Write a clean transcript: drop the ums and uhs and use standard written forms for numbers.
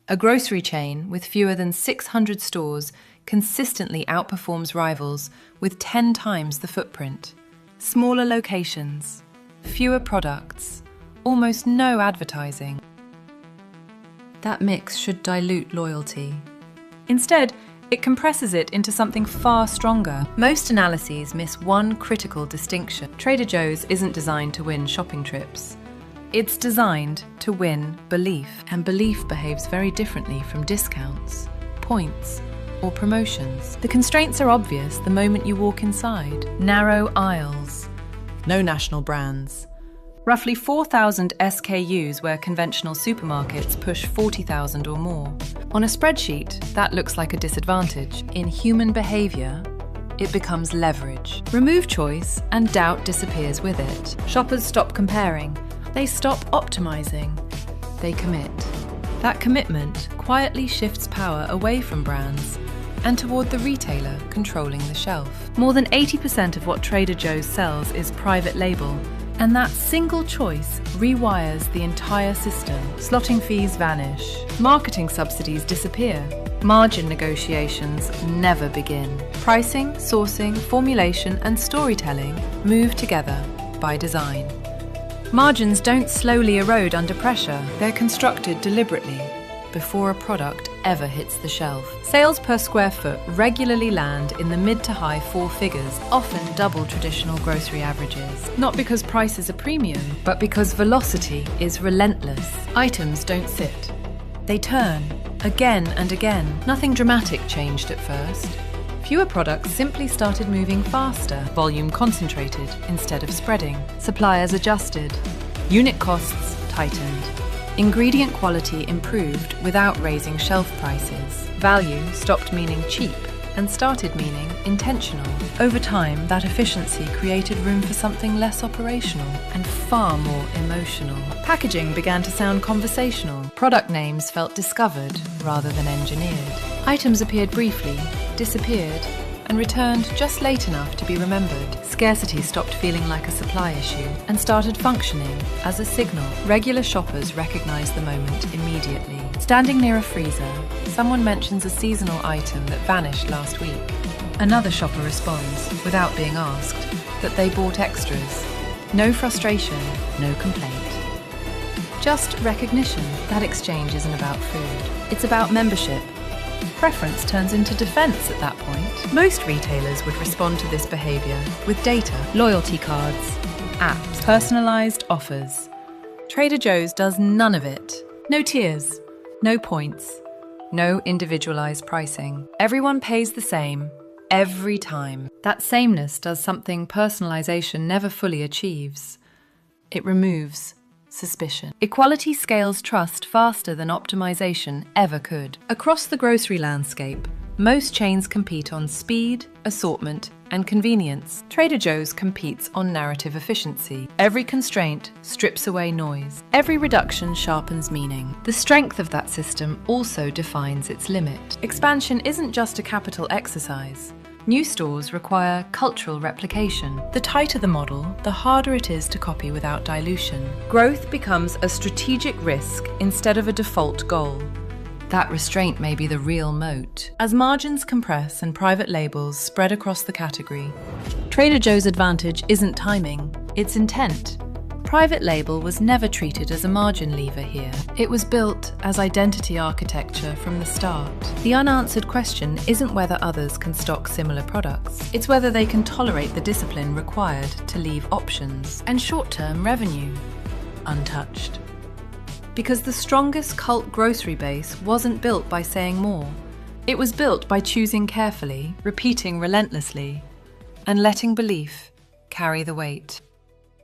A grocery chain with fewer than 600 stores consistently outperforms rivals with 10 times the footprint. Smaller locations, fewer products, almost no advertising. That mix should dilute loyalty. Instead, it compresses it into something far stronger. Most analyses miss one critical distinction. Trader Joe's isn't designed to win shopping trips. It's designed to win belief, and belief behaves very differently from discounts, points, or promotions. The constraints are obvious the moment you walk inside. Narrow aisles, no national brands. Roughly 4,000 SKUs where conventional supermarkets push 40,000 or more. On a spreadsheet, that looks like a disadvantage. In human behavior, it becomes leverage. Remove choice and doubt disappears with it. Shoppers stop comparing. They stop optimizing. They commit. That commitment quietly shifts power away from brands and toward the retailer controlling the shelf. More than 80% of what Trader Joe's sells is private label, and that single choice rewires the entire system. Slotting fees vanish. Marketing subsidies disappear. Margin negotiations never begin. Pricing, sourcing, formulation, and storytelling move together by design. Margins don't slowly erode under pressure. They're constructed deliberately before a product ever hits the shelf. Sales per square foot regularly land in the mid to high four figures, often double traditional grocery averages. Not because price is a premium, but because velocity is relentless. Items don't sit. They turn, again and again. Nothing dramatic changed at first. Fewer products simply started moving faster. Volume concentrated instead of spreading. Suppliers adjusted. Unit costs tightened. Ingredient quality improved without raising shelf prices. Value stopped meaning cheap and started meaning intentional. Over time, that efficiency created room for something less operational and far more emotional. Packaging began to sound conversational. Product names felt discovered rather than engineered. Items appeared briefly, disappeared, and returned just late enough to be remembered. Scarcity stopped feeling like a supply issue and started functioning as a signal. Regular shoppers recognized the moment immediately. Standing near a freezer, someone mentions a seasonal item that vanished last week. Another shopper responds, without being asked, that they bought extras. No frustration, no complaint. Just recognition. That exchange isn't about food. It's about membership. Preference turns into defense at that point. Most retailers would respond to this behavior with data, loyalty cards, apps, personalized offers. Trader Joe's does none of it. No tiers, no points, no individualized pricing. Everyone pays the same, every time. That sameness does something personalization never fully achieves. It removes suspicion. Equality scales trust faster than optimization ever could. Across the grocery landscape, most chains compete on speed, assortment, and convenience. Trader Joe's competes on narrative efficiency. Every constraint strips away noise. Every reduction sharpens meaning. The strength of that system also defines its limit. Expansion isn't just a capital exercise. New stores require cultural replication. The tighter the model, the harder it is to copy without dilution. Growth becomes a strategic risk instead of a default goal. That restraint may be the real moat. As margins compress and private labels spread across the category, Trader Joe's advantage isn't timing, it's intent. Private label was never treated as a margin lever here. It was built as identity architecture from the start. The unanswered question isn't whether others can stock similar products. It's whether they can tolerate the discipline required to leave options and short-term revenue untouched. Because the strongest cult grocery base wasn't built by saying more. It was built by choosing carefully, repeating relentlessly, and letting belief carry the weight.